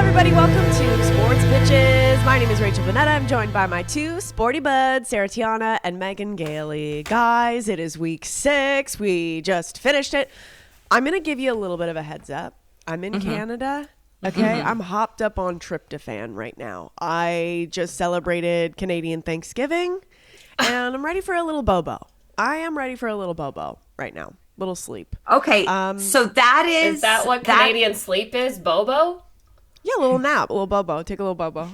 everybody. Welcome to Sports Bitches. My name is Rachel Vanetta. I'm joined by my two sporty buds, Sarah Tiana and Megan Gailey. Guys, it is week 6. We just finished it. I'm going to give you a little bit of a heads up. I'm in Canada. Okay, I'm hopped up on tryptophan right now. I just celebrated Canadian Thanksgiving, and I'm ready for a little bobo. I am ready for a little bobo right now. Little sleep. Okay, so that Is that what Canadian sleep is? Bobo? Yeah, a little nap, a little bobo. Take a little bobo.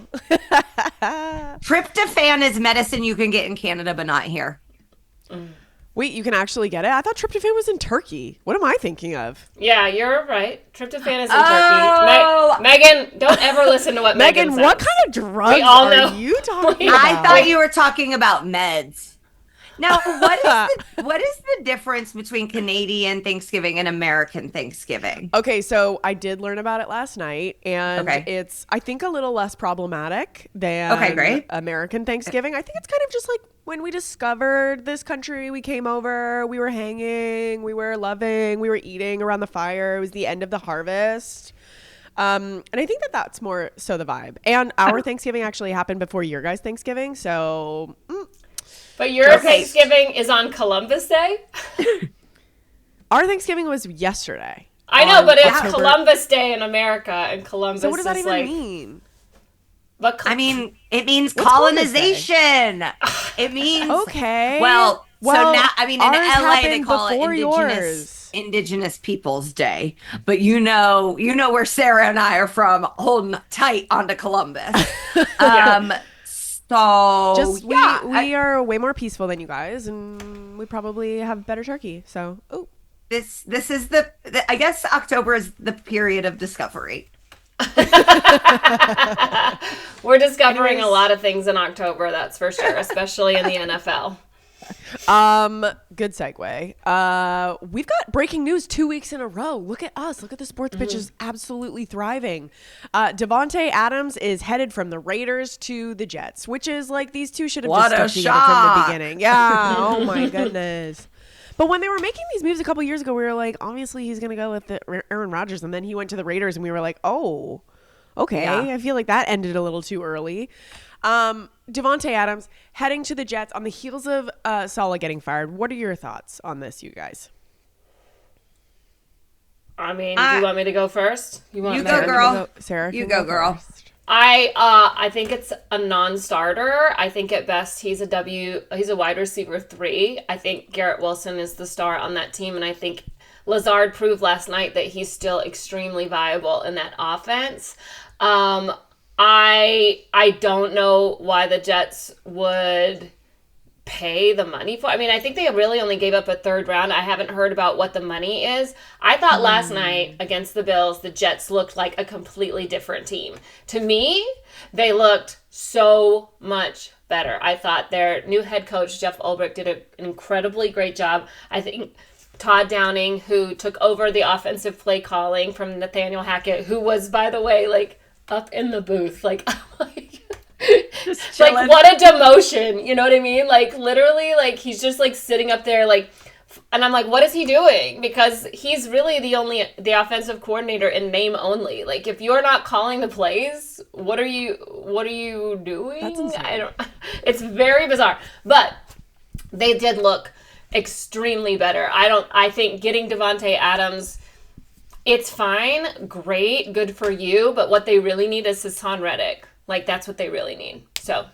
tryptophan is medicine you can get in Canada, but not here. Wait, you can actually get it? I thought tryptophan was in Turkey. What am I thinking of? Yeah, you're right. Tryptophan is in Turkey. Megan, don't ever listen to what Megan says. What kind of drugs are you talking about? I thought you were talking about meds. Now, what is the difference between Canadian Thanksgiving and American Thanksgiving? Okay, so I did learn about it last night, and it's, I think, a little less problematic than American Thanksgiving. I think it's kind of just like when we discovered this country, we came over, we were hanging, we were loving, we were eating around the fire. It was the end of the harvest. And I think that's more so the vibe. And our Thanksgiving actually happened before your guys' Thanksgiving, so... But your Thanksgiving is on Columbus Day? Our Thanksgiving was yesterday. I know, but it's Columbus Day in America, and Columbus so what does that is even mean? But I mean, it means colonization. It means... Okay. Well, so now, I mean, in LA, they call it Indigenous Peoples Day. But you know where Sarah and I are from, holding tight onto Columbus. So we are way more peaceful than you guys, and we probably have better turkey. So this is the I guess October is the period of discovery. We're discovering a lot of things in October, that's for sure, especially in the NFL. Good segue. We've got breaking news 2 weeks in a row. Look at us. Look at the sports bitches absolutely thriving. Davante Adams is headed from the Raiders to the Jets, which is like these two should have just stuck together from the beginning. Yeah. Oh my goodness. But when they were making these moves a couple years ago, we were like, obviously he's going to go with Aaron Rodgers. And then he went to the Raiders and we were like, oh, okay. Yeah. I feel like that ended a little too early. Davante Adams heading to the Jets on the heels of Saleh getting fired. What are your thoughts on this, you guys? I mean, do you want me to go first? You go, girl. Sarah, you go, girl. First. I think it's a non-starter. I think at best he's a wide receiver 3. I think Garrett Wilson is the star on that team, and I think Lazard proved last night that he's still extremely viable in that offense. I don't know why the Jets would pay the money for. I mean, I think they really only gave up a 3rd round. I haven't heard about what the money is. I thought last night against the Bills, the Jets looked like a completely different team. To me, they looked so much better. I thought their new head coach, Jeff Ulbrich, did an incredibly great job. I think Todd Downing, who took over the offensive play calling from Nathaniel Hackett, who was, by the way, like, up in the booth, like like what a demotion, you know what I mean? Like literally, like he's just like sitting up there, like, and I'm like, what is he doing? Because he's really the offensive coordinator in name only. Like if you're not calling the plays, what are you doing? That's insane. It's very bizarre, but they did look extremely better. I think getting Davante Adams, it's fine, great, good for you, but what they really need is Hassan Reddick. Like, that's what they really need. So,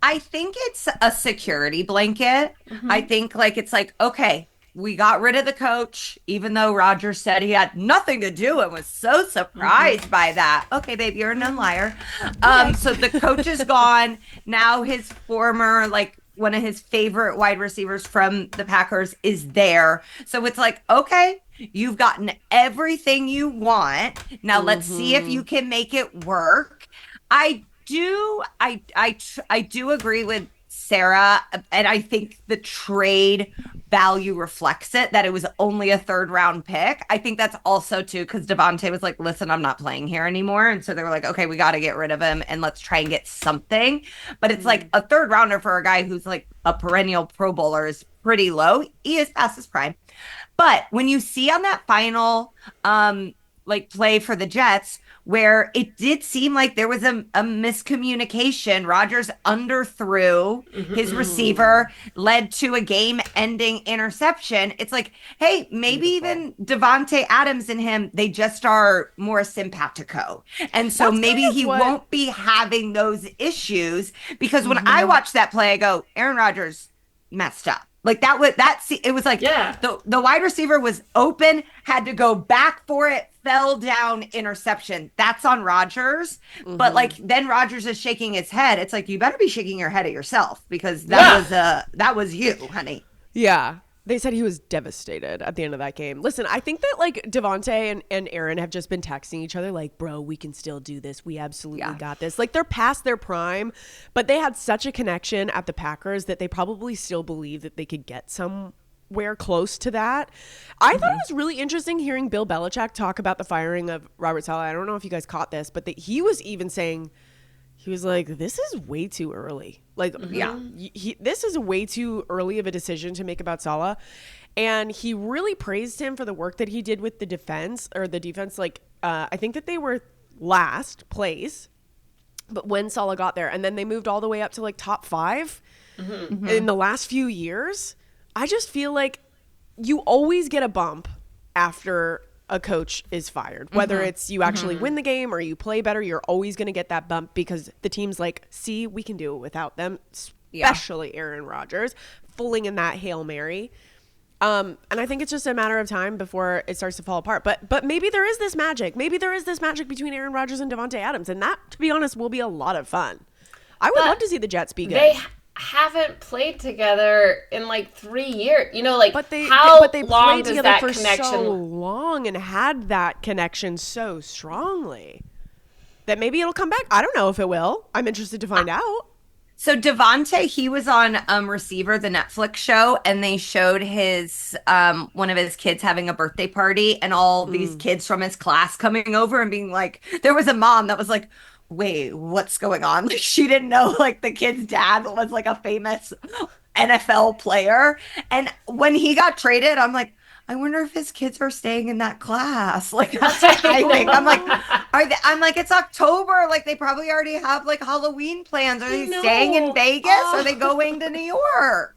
I think it's a security blanket. I think, it's like, okay, we got rid of the coach, even though Rodgers said he had nothing to do and was so surprised by that. Okay, babe, you're a non-liar. So the coach is gone. Now his former, one of his favorite wide receivers from the Packers is there. So it's like, okay, you've gotten everything you want. Now let's see if you can make it work. I do agree with Sarah, and I think the trade value reflects it, that it was only a 3rd round pick. I think that's also too because Davante was like, listen, I'm not playing here anymore. And so they were like, okay, we got to get rid of him and let's try and get something. But it's like a 3rd rounder for a guy who's like a perennial Pro Bowler is pretty low. He is past his prime. But when you see on that final like play for the Jets where it did seem like there was a miscommunication. Rodgers underthrew his receiver, led to a game-ending interception. It's like, hey, maybe even Davante Adams and him, they just are more simpatico. And so maybe he won't be having those issues because when I watch that play, I go, Aaron Rodgers messed up. Like it was like the wide receiver was open, had to go back for it, fell down, interception. That's on Rodgers. But like then Rodgers is shaking his head. It's like you better be shaking your head at yourself because that was you, honey. Yeah. They said he was devastated at the end of that game. Listen, I think that like Davante and Aaron have just been texting each other like, bro, we can still do this. We absolutely got this. Like they're past their prime, but they had such a connection at the Packers that they probably still believe that they could get somewhere close to that. I thought it was really interesting hearing Bill Belichick talk about the firing of Robert Saleh. I don't know if you guys caught this, but he was even saying, he was like, this is way too early. Like, this is way too early of a decision to make about Saleh. And he really praised him for the work that he did with the defense. Like, I think that they were last place, but when Saleh got there, and then they moved all the way up to like top 5 in the last few years. I just feel like you always get a bump after a coach is fired, whether it's you actually win the game or you play better, you're always going to get that bump because the team's like, see, we can do it without them, especially Aaron Rodgers falling in that Hail Mary. And I think it's just a matter of time before it starts to fall apart. But maybe there is this magic. Maybe there is this magic between Aaron Rodgers and Davante Adams. And that, to be honest, will be a lot of fun. I would love to see the Jets be good. They haven't played together in like 3 years. You know, like but they long played does together that for connection so long and had that connection so strongly that maybe it'll come back. I don't know if it will. I'm interested to find out. So Davante, he was on Receiver, the Netflix show, and they showed his one of his kids having a birthday party and all these kids from his class coming over and being like, there was a mom that was like, wait, what's going on? Like she didn't know like the kid's dad was like a famous NFL player. And when he got traded, I'm like, I wonder if his kids are staying in that class. Like that's what I think. I'm like, I'm like, it's October. Like they probably already have like Halloween plans. Are they staying in Vegas? Are they going to New York?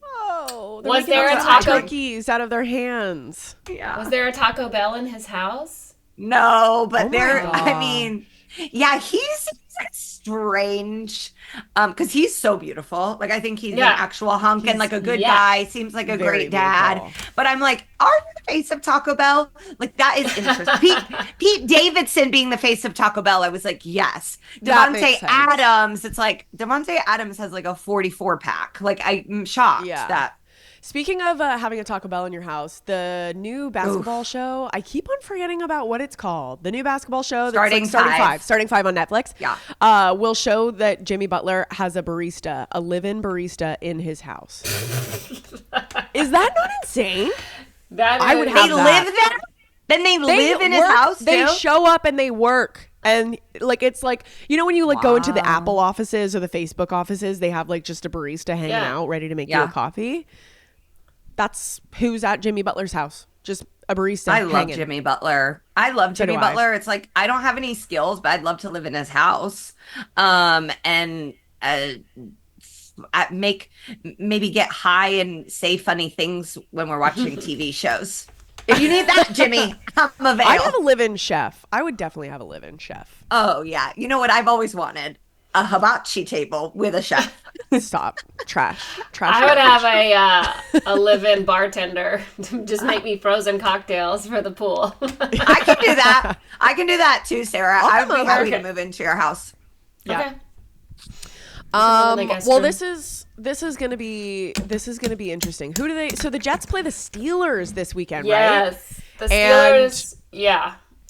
Oh, was there a taco turkeys out of their hands? Yeah. Was there a Taco Bell in his house? No, but I mean, yeah, he's strange because he's so beautiful. Like I think he's an actual hunk and like a good guy. Seems like a great dad. Beautiful. But I'm like, are you the face of Taco Bell? Like that is interesting. Pete Davidson being the face of Taco Bell, I was like, yes. Davante Adams, it's like Davante Adams has like a 44 pack. Like I'm shocked that. Speaking of having a Taco Bell in your house, the new basketball show, I keep on forgetting about what it's called. The new basketball show that's starting 5 on Netflix. Yeah. Will show that Jimmy Butler has a live-in barista in his house. Is that not insane? I would have that. Live there? Then they live in his house too? They show up and they work. And like it's like, you know, when you like go into the Apple offices or the Facebook offices, they have like just a barista hanging out ready to make you a coffee. That's who's at Jimmy Butler's house. Just a barista. I love Jimmy Butler. Butler. It's like, I don't have any skills, but I'd love to live in his house. And maybe get high and say funny things when we're watching TV shows. If you need that, Jimmy, I'm available. I have a live-in chef. I would definitely have a live-in chef. Oh, yeah. You know what I've always wanted? A hibachi table with a chef. Stop. Trash. I would have a live-in bartender to just make me frozen cocktails for the pool. I can do that. I can do that too, Sarah. I would be happy to move into your house. Yeah. Okay. Well, this is gonna be interesting. Who do they? So the Jets play the Steelers this weekend, right? Yes, the Steelers.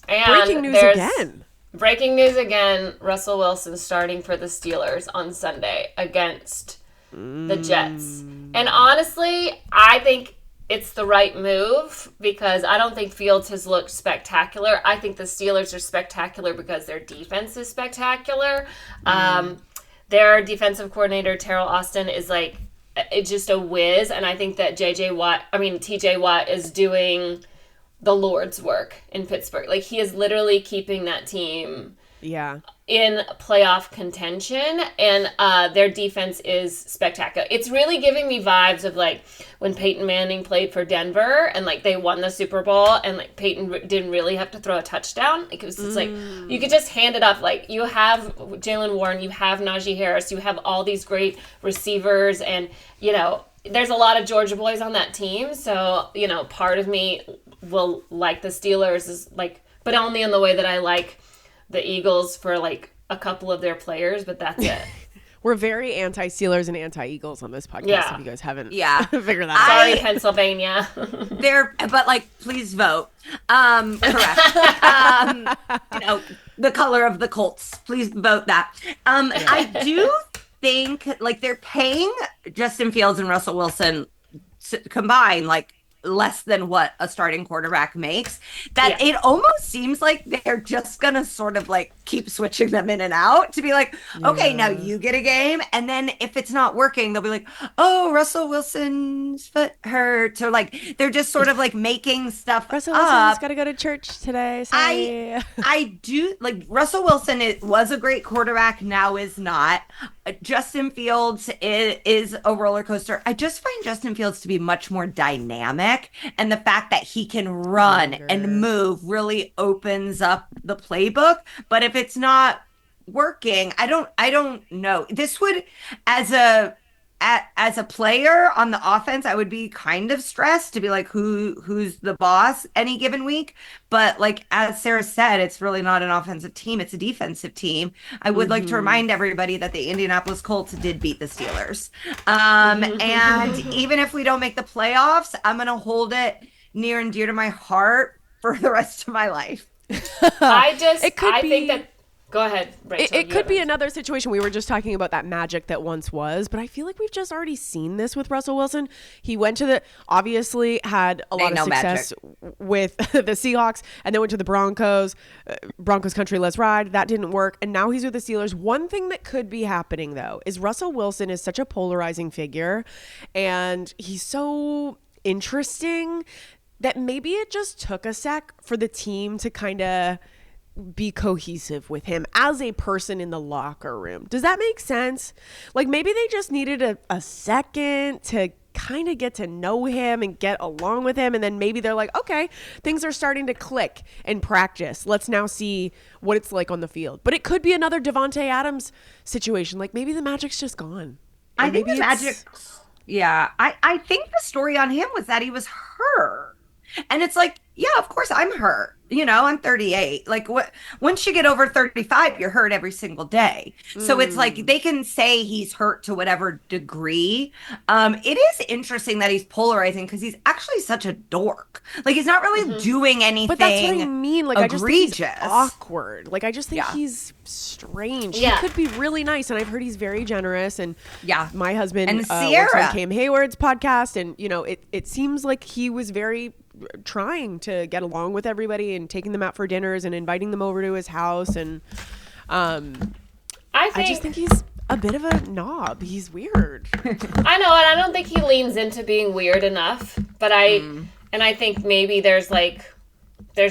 And breaking news again. Breaking news again, Russell Wilson starting for the Steelers on Sunday against the Jets. And honestly, I think it's the right move because I don't think Fields has looked spectacular. I think the Steelers are spectacular because their defense is spectacular. Their defensive coordinator, Terrell Austin, is like it's just a whiz. And I think that TJ Watt is doing the Lord's work in Pittsburgh. Like, he is literally keeping that team in playoff contention, and their defense is spectacular. It's really giving me vibes of like when Peyton Manning played for Denver and like they won the Super Bowl and like Peyton didn't really have to throw a touchdown. Like, it was just like you could just hand it off. Like, you have Jalen Warren, you have Najee Harris, you have all these great receivers, and you know there's a lot of Georgia boys on that team. So you know, part of me will like the Steelers is like, but only in the way that I like the Eagles for like a couple of their players, but that's it. We're very anti-Steelers and anti-Eagles on this podcast. Yeah. If you guys haven't figured that out. Sorry, Pennsylvania. But like, please vote. Correct. You know, the color of the Colts. Please vote that. I do think like they're paying Justin Fields and Russell Wilson combined like less than what a starting quarterback makes, that it almost seems like they're just gonna sort of like keep switching them in and out to be like, okay, now you get a game, and then if it's not working, they'll be like, oh, Russell Wilson's foot hurt, or like they're just sort of like making stuff Russell up. Wilson's got to go to church today. Sorry. I do like Russell Wilson was a great quarterback, now is not. Justin Fields is a roller coaster. I just find Justin Fields to be much more dynamic, and the fact that he can run and move really opens up the playbook. But if it's not working, I don't know. This would, as a player on the offense, I would be kind of stressed to be like, who's the boss any given week. But like, as Sarah said, it's really not an offensive team. It's a defensive team. I would like to remind everybody that the Indianapolis Colts did beat the Steelers. And even if we don't make the playoffs, I'm going to hold it near and dear to my heart for the rest of my life. I think that. Go ahead, Rachel. It could be another situation. We were just talking about that magic that once was, but I feel like we've just already seen this with Russell Wilson. He went to obviously had a lot of success with the Seahawks, and then went to the Broncos. Broncos country, let's ride. That didn't work, and now he's with the Steelers. One thing that could be happening, though, is Russell Wilson is such a polarizing figure, and he's so interesting that maybe it just took a sec for the team to kind of be cohesive with him as a person in the locker room. Does that make sense? Like, maybe they just needed a second to kind of get to know him and get along with him, and then maybe they're like, okay, things are starting to click in practice. Let's now see what it's like on the field. But it could be another Davante Adams situation. Like, maybe the magic's just gone. I think the magic, I think the story on him was that he was hurt. And it's like, yeah, of course I'm hurt. You know, I'm 38. Like, once you get over 35, you're hurt every single day. So it's like they can say he's hurt to whatever degree. It is interesting that he's polarizing because he's actually such a dork. Like, he's not really doing anything. But that's what I mean. Like, egregious. I just think he's awkward. Like, I just think he's strange. Yeah. He could be really nice, and I've heard he's very generous. And my husband and works Sierra on Cam Hayward's podcast, and you know, it seems like he was very trying to get along with everybody and taking them out for dinners and inviting them over to his house, and I just think he's a bit of a knob. He's weird. I know, and I don't think he leans into being weird enough, but I think maybe there's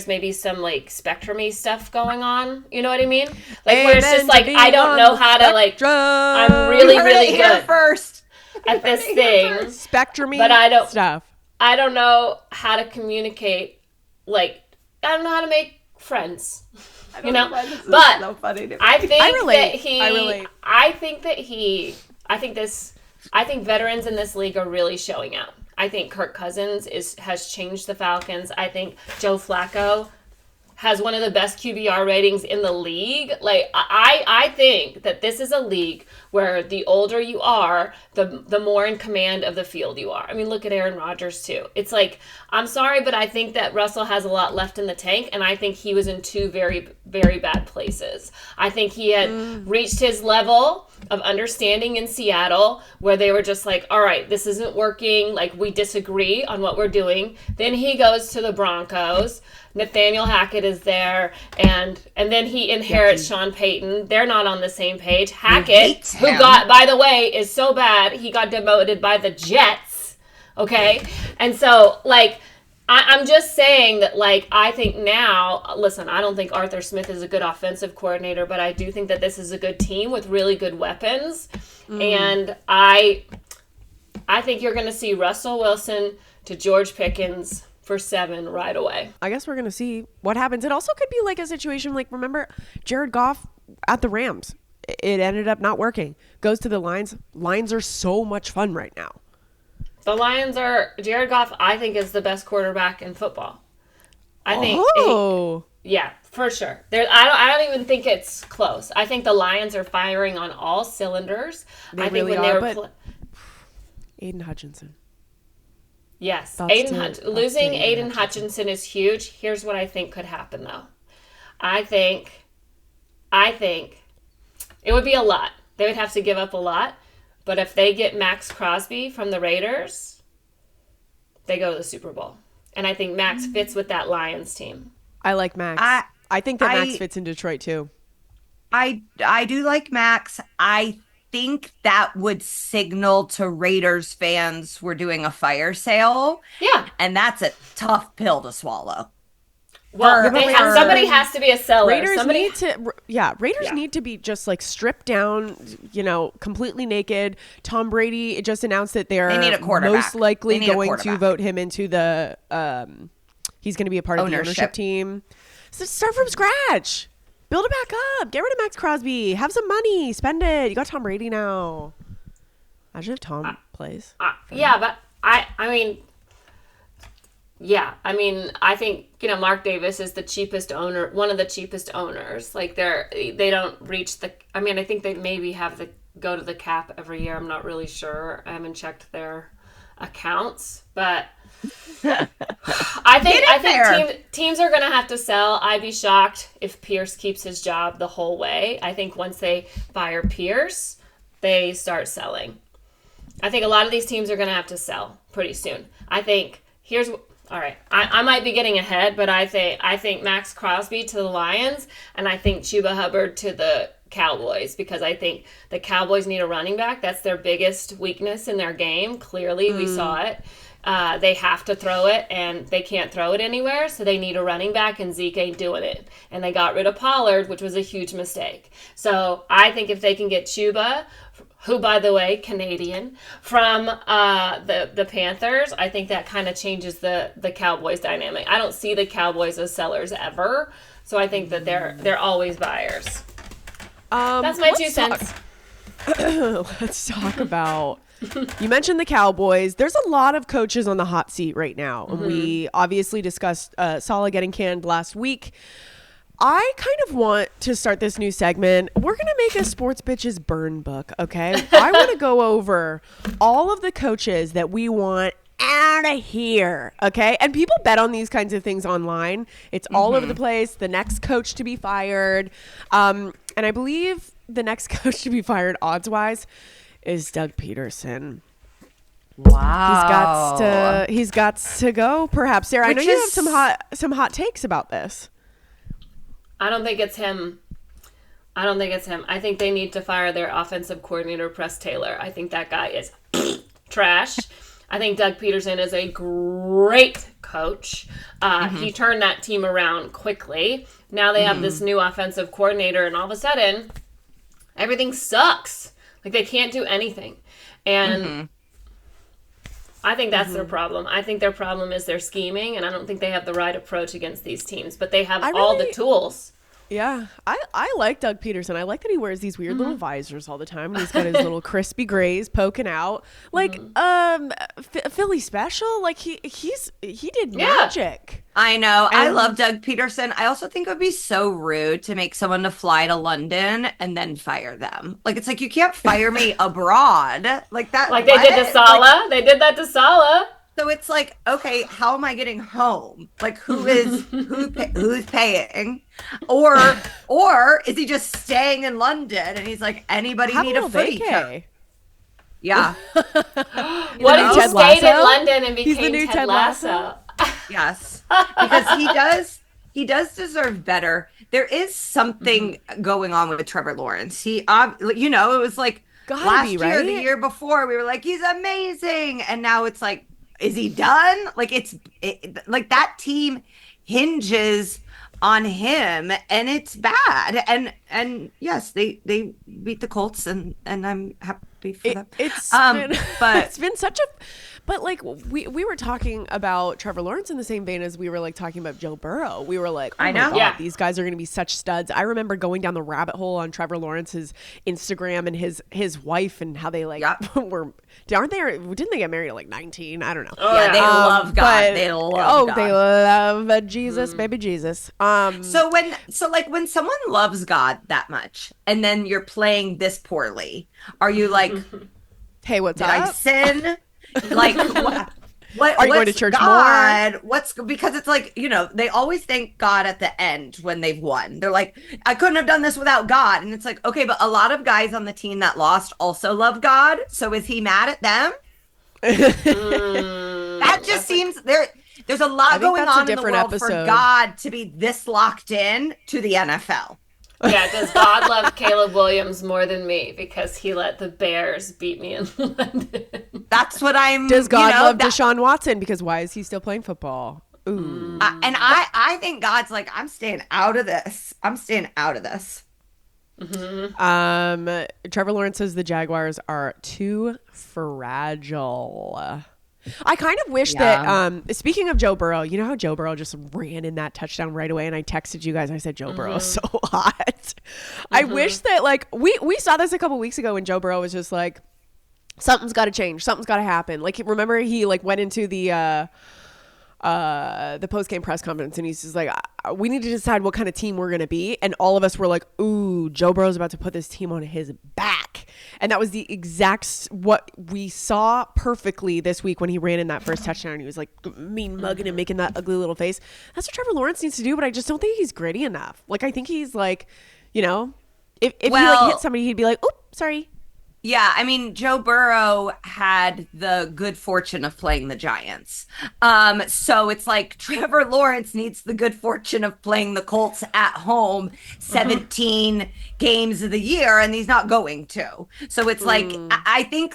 maybe some like spectrum-y stuff going on. You know what I mean? Like, where it's just like, I don't know how to like, I'm really, really good first at this thing. Spectrum-y but I don't stuff. I don't know how to communicate. Like, I don't know how to make friends. You know, but so funny to me. I think I relate. I think veterans in this league are really showing out. I think Kirk Cousins has changed the Falcons. I think Joe Flacco has one of the best QBR ratings in the league. Like, I think that this is a league where the older you are, the more in command of the field you are. I mean, look at Aaron Rodgers too. It's like, I'm sorry, but I think that Russell has a lot left in the tank, and I think he was in two very, very bad places. I think he had reached his level of understanding in Seattle, where they were just like, all right, this isn't working. Like, we disagree on what we're doing. Then he goes to the Broncos. Nathaniel Hackett is there, and then he inherits Sean Payton. They're not on the same page. Hackett, who got, by the way, is so bad, he got demoted by the Jets, okay? And so, like, I'm just saying that, like, I think now, listen, I don't think Arthur Smith is a good offensive coordinator, but I do think that this is a good team with really good weapons. And I think you're going to see Russell Wilson to George Pickens for 7 right away. I guess we're going to see what happens. It also could be like a situation like, remember, Jared Goff at the Rams. It ended up not working. Goes to the Lions. Lions are so much fun right now. The Lions are, Jared Goff, I think, is the best quarterback in football. I think, yeah, for sure. I don't even think it's close. I think the Lions are firing on all cylinders. They really are, but Aiden Hutchinson. Yes, losing Aiden Hutchinson is huge. Here's what I think could happen, though. I think it would be a lot. They would have to give up a lot. But if they get Max Crosby from the Raiders, they go to the Super Bowl. And I think Max fits with that Lions team. I like Max. I think that Max fits in Detroit too. I do like Max. I think that would signal to Raiders fans we're doing a fire sale. Yeah. And that's a tough pill to swallow. Well, somebody has to be a seller. Raiders need to be just like stripped down, completely naked. Tom Brady just announced that they need a quarterback. Most likely going to vote him into the he's going to be a part of the ownership team. So start from scratch. Build it back up. Get rid of Max Crosby. Have some money. Spend it. You got Tom Brady now. Imagine if Tom plays. Yeah, but I think, Mark Davis is the cheapest owner, one of the cheapest owners. Like they don't reach I think they maybe go to the cap every year. I'm not really sure. I haven't checked their accounts, but I think teams are going to have to sell. I'd be shocked if Pierce keeps his job the whole way. I think once they fire Pierce, they start selling. I think a lot of these teams are going to have to sell pretty soon. I think all right, I might be getting ahead, but I think Max Crosby to the Lions, and I think Chuba Hubbard to the Cowboys, because I think the Cowboys need a running back. That's their biggest weakness in their game. Clearly, we saw it. They have to throw it, and they can't throw it anywhere, so they need a running back, and Zeke ain't doing it. And they got rid of Pollard, which was a huge mistake. So I think if they can get Chuba, who, by the way, Canadian, from the Panthers, I think that kind of changes the Cowboys dynamic. I don't see the Cowboys as sellers ever, so I think that they're always buyers. That's my 2 cents. Let's talk about, you mentioned the Cowboys. There's a lot of coaches on the hot seat right now. Mm-hmm. We obviously discussed Saleh getting canned last week. I kind of want to start this new segment. We're going to make a Sports Bitches burn book, okay? I want to go over all of the coaches that we want out of here, okay? And people bet on these kinds of things online. It's all over the place. The next coach to be fired. And I believe the next coach to be fired, odds-wise, is Doug Peterson. Wow. He's got to go, perhaps. Sarah, I know you have some hot takes about this. I don't think it's him. I think they need to fire their offensive coordinator, Press Taylor. I think that guy is trash. I think Doug Peterson is a great coach. He turned that team around quickly. Now they have this new offensive coordinator, and all of a sudden, everything sucks. Like, they can't do anything. And I think that's their problem. I think their problem is their scheming, and I don't think they have the right approach against these teams. But they have all the tools. Yeah, I like Doug Peterson. I like that he wears these weird little visors all the time. And he's got his little crispy grays poking out, like Philly special. Like he did magic. I know. I love Doug Peterson. I also think it would be so rude to make someone to fly to London and then fire them. Like, it's like, you can't fire me abroad like that. Like they did to Saleh. They did that to Saleh. So it's like, okay, how am I getting home? Like, who's paying? Or is he just staying in London and he's like, anybody need a footy coach? Yeah. What if he stayed in London and became Ted Lasso? Yes, because he does deserve better. There is something going on with Trevor Lawrence. He, it was like last year, the year before, we were like, he's amazing, and now it's like, is he done? Like like that team hinges on him, and it's bad. And yes, they beat the Colts, and I'm happy for them. But it's been such a. But like we were talking about Trevor Lawrence in the same vein as we were like talking about Joe Burrow. We were like, oh I know, my God, these guys are going to be such studs. I remember going down the rabbit hole on Trevor Lawrence's Instagram and his wife and how they like were. Aren't they? Didn't they get married at like 19? I don't know. Oh, yeah, they love God. They love God. They love Jesus, baby Jesus. So when someone loves God that much, and then you're playing this poorly, are you like, hey, what's did up? I sin? Like, what are you going to church God? more? Because it's like, they always thank God at the end when they've won. They're like, I couldn't have done this without God. And it's like, okay, but a lot of guys on the team that lost also love God. So is he mad at them? That just seems there's a lot going on in the world for God to be this locked in to the NFL. Yeah, does God love Caleb Williams more than me because he let the Bears beat me in London? That's what I'm. Does God love Deshaun Watson because why is he still playing football? Ooh. And I think God's like, I'm staying out of this. Trevor Lawrence says the Jaguars are too fragile. I kind of wish that, speaking of Joe Burrow, you know how Joe Burrow just ran in that touchdown right away, and I texted you guys, I said, Joe Burrow is so hot. I wish that, like, we saw this a couple weeks ago when Joe Burrow was just like, something's got to change. Something's got to happen. Like, remember he, like, went into the post-game press conference, and he's just like, we need to decide what kind of team we're going to be. And all of us were like, ooh, Joe Burrow's about to put this team on his back. And that was the exact what we saw perfectly this week when he ran in that first touchdown. He was like mean mugging and making that ugly little face. That's what Trevor Lawrence needs to do, but I just don't think he's gritty enough. Like, I think he's like, if he like hit somebody, he'd be like, oop, sorry. Yeah, I mean, Joe Burrow had the good fortune of playing the Giants. So it's like Trevor Lawrence needs the good fortune of playing the Colts at home 17 games of the year, and he's not going to. So it's like, I think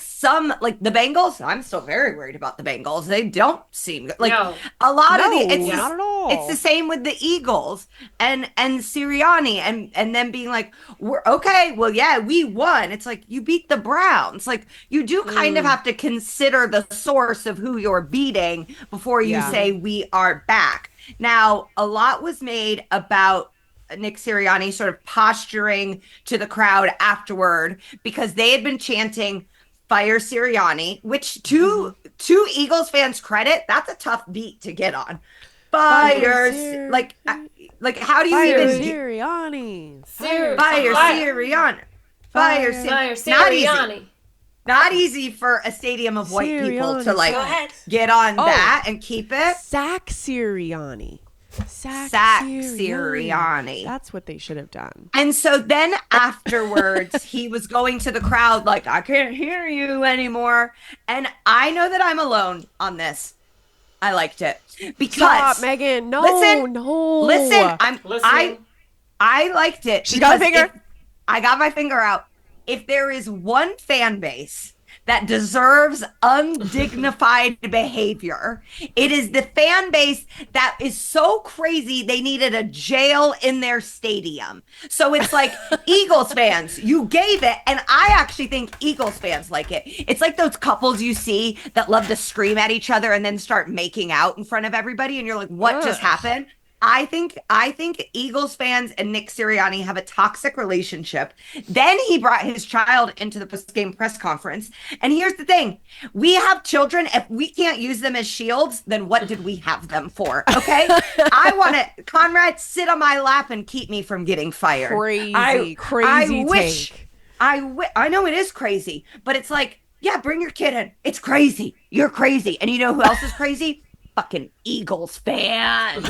like the Bengals, I'm still very worried about the Bengals. They don't seem good. Like a lot of not at all. It's the same with the Eagles and Sirianni and them being like, we're okay, well, yeah, we won. It's like, you beat the Browns. Like, you do kind of have to consider the source of who you're beating before you say we are back. Now, a lot was made about Nick Sirianni sort of posturing to the crowd afterward because they had been chanting fire Sirianni, which to Eagles fans' credit, that's a tough beat to get on. Fire, like how do you fire even Sirianni. Fire Sirianni. Fire Sirianni. Not easy for a stadium of white people to like get on that and keep it. Sack Sirianni. Sack Sirianni. That's what they should have done. And so then afterwards, he was going to the crowd like, I can't hear you anymore. And I know that I'm alone on this. I liked it because stop, Megan. No, listen. I liked it. She got a finger. I got my finger out. If there is one fan base that deserves undignified behavior, it is the fan base that is so crazy they needed a jail in their stadium. So it's like, Eagles fans, you gave it, and I actually think Eagles fans like it. It's like those couples you see that love to scream at each other and then start making out in front of everybody, and you're like, what just happened? I think Eagles fans and Nick Sirianni have a toxic relationship. Then he brought his child into the post-game press conference. And here's the thing. We have children. If we can't use them as shields, then what did we have them for? Okay? I want to, Conrad, sit on my lap and keep me from getting fired. Crazy take. I know it is crazy, but it's like, yeah, bring your kid in. It's crazy. You're crazy. And you know who else is crazy? Fucking Eagles fans.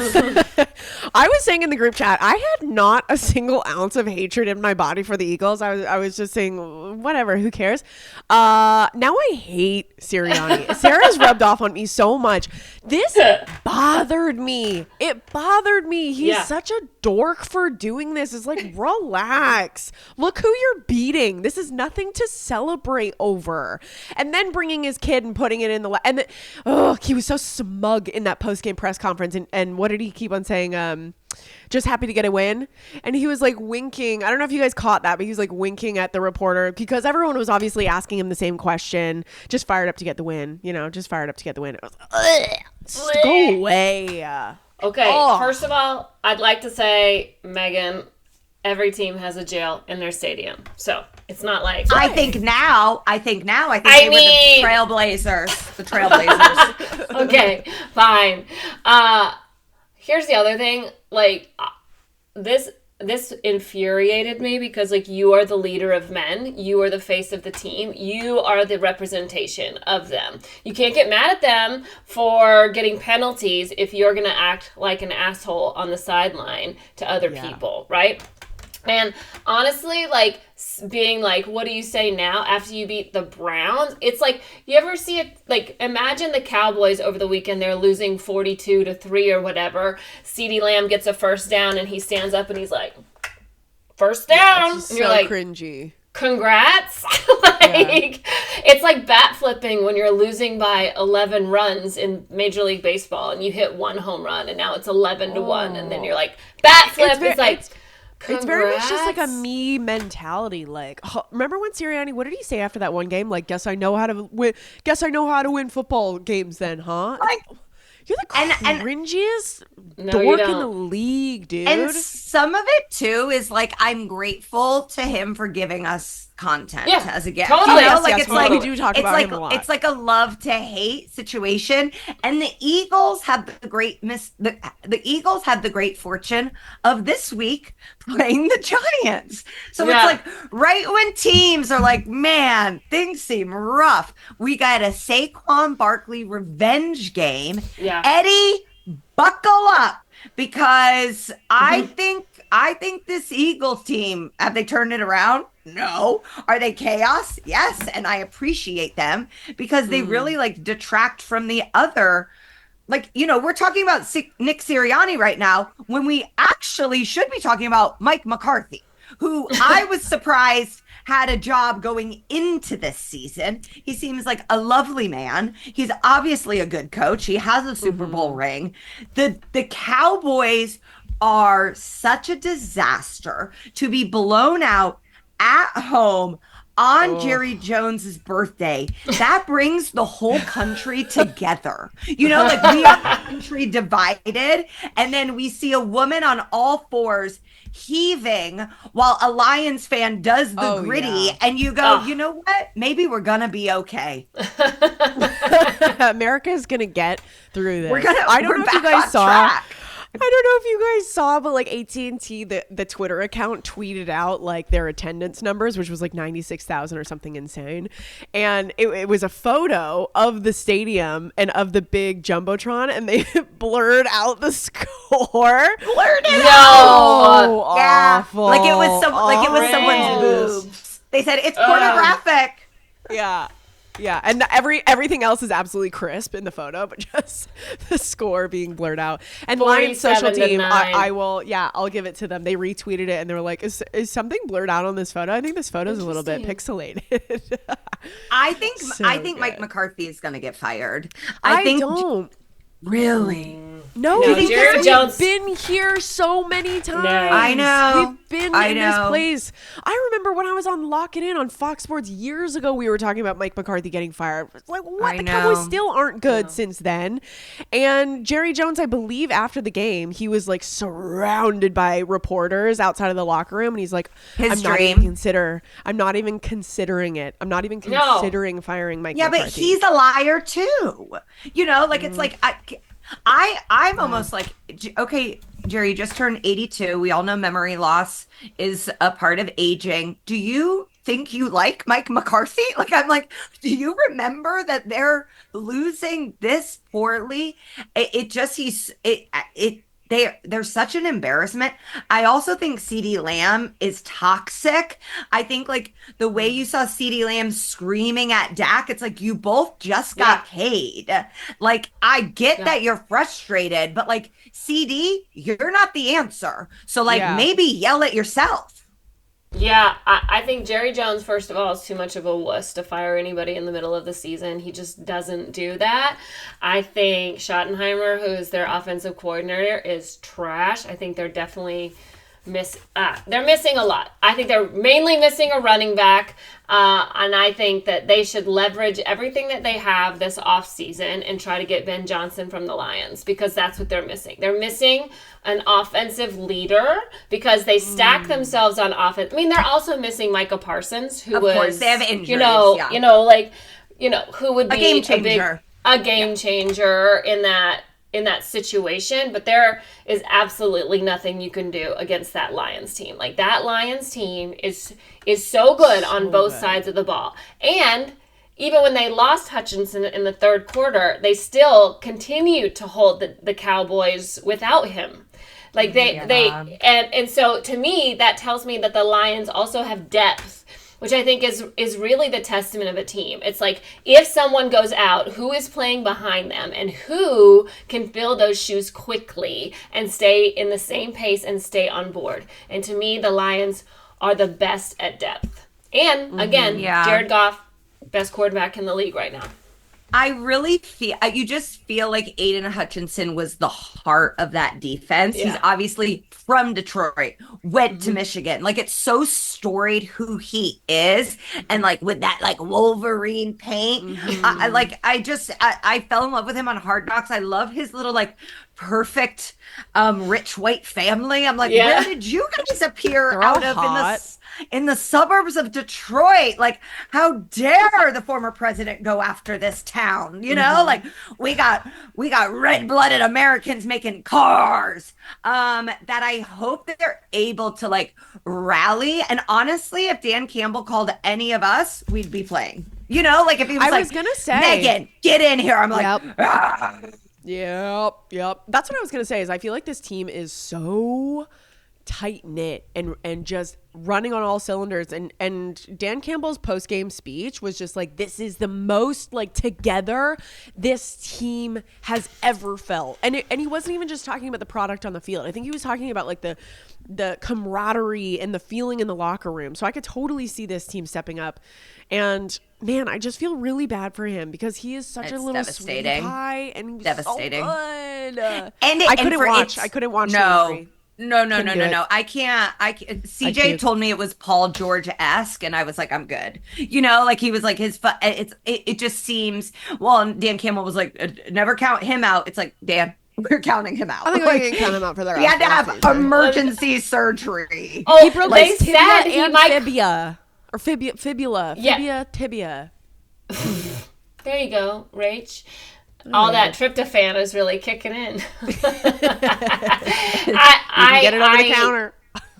I was saying in the group chat, I had not a single ounce of hatred in my body for the Eagles. I was just saying, whatever, who cares? Now I hate Sirianni. Sarah's rubbed off on me so much. This bothered me. It bothered me. He's such a dork for doing this. It's like, relax. Look who you're beating. This is nothing to celebrate over. And then bringing his kid and putting it in the and he was so smug in that post-game press conference. And what did he keep on saying? Just happy to get a win. And he was like winking. I don't know if you guys caught that, but he was like winking at the reporter because everyone was obviously asking him the same question. Just fired up to get the win, just fired up to get the win. Just go away. Okay, First of all, I'd like to say, Megan, every team has a jail in their stadium. So it's not like I think they were the Trailblazers. The Trailblazers. Okay, fine. Here's the other thing. Like, this infuriated me because, like, you are the leader of men. You are the face of the team. You are the representation of them. You can't get mad at them for getting penalties if you're going to act like an asshole on the sideline to other people, right? And honestly, like, being like, what do you say now after you beat the Browns? It's like, you ever see it, like, imagine the Cowboys over the weekend, they're losing 42-3 or whatever. CeeDee Lamb gets a first down and he stands up and he's like, first down. And you're like, cringy. Congrats. It's like bat flipping when you're losing by 11 runs in Major League Baseball and you hit one home run and now it's 11-1. And then you're like, bat flip. It's like, it's very much just like a me mentality. Like, remember when Sirianni, what did he say after that one game? Like, guess I know how to win football games then, huh? Like, you're the cringiest dork in the league, dude. And some of it too is like, I'm grateful to him for giving us content as a gift. Totally. We do talk about him a lot. It's like a love to hate situation. And the Eagles have the Eagles have the great fortune of this week playing the Giants. So it's like right when teams are like, man, things seem rough, we got a Saquon Barkley revenge game. Yeah. Eddie, buckle up, because I think this Eagles team, have they turned it around? No. Are they chaos? Yes. And I appreciate them because they really like detract from the other. Like, we're talking about Nick Sirianni right now when we actually should be talking about Mike McCarthy, who I was surprised had a job going into this season. He seems like a lovely man. He's obviously a good coach. He has a Super Bowl ring. The Cowboys are such a disaster to be blown out at home on Jerry Jones's birthday. That brings the whole country together. Like, we are the country divided, and then we see a woman on all fours heaving while a Lions fan does the gritty, and you go, you know what? Maybe we're gonna be okay. America's gonna get through this. I don't know if you guys saw. I don't know if you guys saw, but like AT&T, the Twitter account tweeted out like their attendance numbers, which was like 96,000 or something insane. And it was a photo of the stadium and of the big Jumbotron, and they blurred out the score. Blurred it out. Awful. Like it was someone's boobs. They said it's pornographic. Yeah. Yeah, and everything else is absolutely crisp in the photo, but just the score being blurred out. And Lions social team, I'll give it to them. They retweeted it and they were like, "Is something blurred out on this photo? I think this photo is a little bit pixelated." I think Mike McCarthy is going to get fired. I don't. Really? No, Jerry Jones. We've been here so many times. No. I know. We've been in this place. I remember when I was on Lock It In on Fox Sports years ago, we were talking about Mike McCarthy getting fired. It's like, what? The Cowboys still aren't good since then. And Jerry Jones, I believe after the game, he was like surrounded by reporters outside of the locker room. And he's like, I'm not even considering it. I'm not even considering firing Mike McCarthy. Yeah, but he's a liar too. It's like, I'm almost like, okay, Jerry, you just turned 82. We all know memory loss is a part of aging. Do you think you like Mike McCarthy? Like, I'm like, do you remember that they're losing this poorly? they're such an embarrassment. I also think CeeDee Lamb is toxic. I think like the way you saw CeeDee Lamb screaming at Dak, it's like you both just got paid. Like I get that you're frustrated, but like CD, you're not the answer. So like maybe yell at yourself. Yeah, I think Jerry Jones, first of all, is too much of a wuss to fire anybody in the middle of the season. He just doesn't do that. I think Schottenheimer, who is their offensive coordinator, is trash. I think they're definitely they're missing a lot. I think they're mainly missing a running back, and I think that they should leverage everything that they have this offseason and try to get Ben Johnson from the Lions, because that's what they're missing. They're missing an offensive leader because they stack themselves on offense. I mean, they're also missing Micah Parsons, who of course, they have injuries, who would be a game changer, changer in that situation, but there is absolutely nothing you can do against that Lions team. Like, that Lions team is so good on both sides of the ball. And even when they lost Hutchinson in the third quarter, they still continued to hold the Cowboys without him. Like and so to me, that tells me that the Lions also have depth, which I think is really the testament of a team. It's like, if someone goes out, who is playing behind them and who can fill those shoes quickly and stay in the same pace and stay on board. And to me, the Lions are the best at depth. And again, Jared Goff, best quarterback in the league right now. I really feel, you just feel like Aiden Hutchinson was the heart of that defense. He's obviously from Detroit, went to Michigan. Like, it's so storied who he is. And like with that like Wolverine paint, I fell in love with him on Hard Knocks. I love his little like perfect rich white family. I'm like, where did you guys appear out of in the suburbs of Detroit? Like, how dare the former president go after this town? You know, like we got red-blooded Americans making cars. That I hope that they're able to like rally. And honestly, if Dan Campbell called any of us, we'd be playing. You know, like if he was gonna say, Megan, get in here. I'm like, Yep. That's what I was going to say, is I feel like this team is so tight knit and just running on all cylinders. And Dan Campbell's post game speech was just like, this is the most like together this team has ever felt. And he wasn't even just talking about the product on the field. I think he was talking about like the camaraderie and the feeling in the locker room. So I could totally see this team stepping up. And man, I just feel really bad for him because he is such a little sweet pie, and he was devastating. So good. And I couldn't watch. No. I can't. CJ told me it was Paul George-esque, and I was like, I'm good. You know, like he was like it just seems. Well, Dan Campbell was like, never count him out. It's like, Dan, we're counting him out. I think we can count him out for the rest. He had to have emergency surgery. Oh, they said he might fibia. Or fibula, tibia. There you go, Rach. All that tryptophan is really kicking in. You can get it over the counter.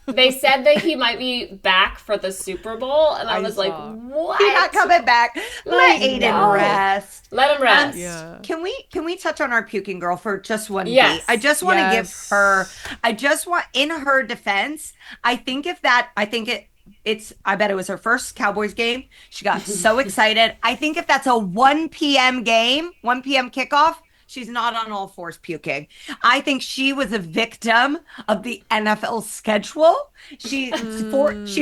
They said that he might be back for the Super Bowl, and I was like, what? He's not coming back. Let Aiden rest. Let him rest. Can we touch on our puking girl for just one beat? I just want to give her, in her defense, I bet it was her first Cowboys game. She got so excited. I think if that's a 1 p.m. game, 1 p.m. kickoff, she's not on all fours puking. I think she was a victim of the NFL schedule. She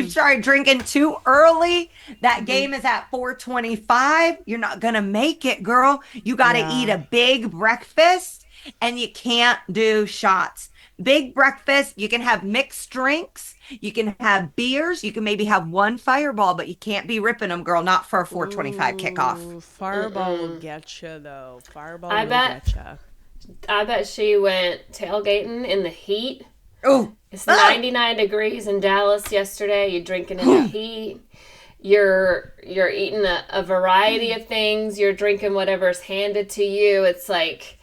started drinking too early. That game is at 4:25. You're not going to make it, girl. You got to eat a big breakfast, and you can't do shots. Big breakfast, you can have mixed drinks, you can have beers, you can maybe have one Fireball, but you can't be ripping them, girl, not for a 4:25 kickoff. Fireball will get you, though. Fireball will get you. I bet she went tailgating in the heat. Oh, it's 99 degrees in Dallas yesterday. You're drinking in the heat. You're eating a variety of things. You're drinking whatever's handed to you. It's like...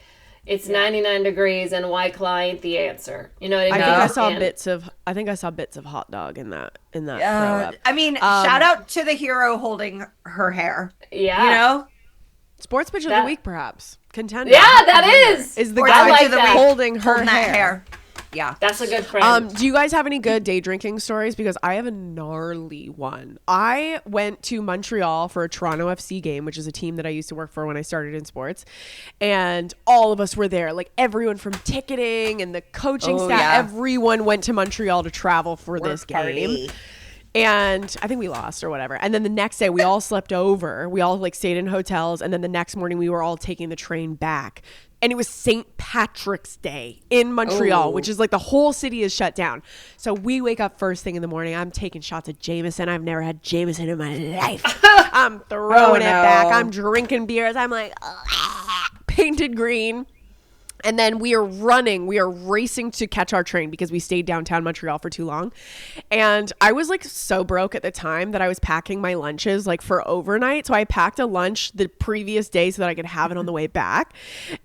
It's 99 degrees and White Claw ain't the answer. You know what I mean? I think I saw bits of hot dog in that throw up. I mean, shout out to the hero holding her hair. Yeah. You know? Sports pitch of the week, perhaps. Contender. Yeah, that is. Is the Sports guy pitch of the week. holding her Holding that hair. Yeah. That's a good friend. Do you guys have any good day drinking stories? Because I have a gnarly one. I went to Montreal for a Toronto FC game, which is a team that I used to work for when I started in sports. And all of us were there. Like everyone from ticketing and the coaching staff, yeah. everyone went to Montreal to travel for this game. Party. And I think we lost or whatever. And then the next day we all slept over. We all like stayed in hotels. And then the next morning we were all taking the train back. And it was St. Patrick's Day in Montreal, which is like the whole city is shut down. So we wake up first thing in the morning. I'm taking shots of Jameson. I've never had Jameson in my life. I'm throwing it back. I'm drinking beers. I'm like, painted green. And then we are racing to catch our train because we stayed downtown Montreal for too long. And I was like so broke at the time that I was packing my lunches like for overnight. So I packed a lunch the previous day so that I could have it on the way back.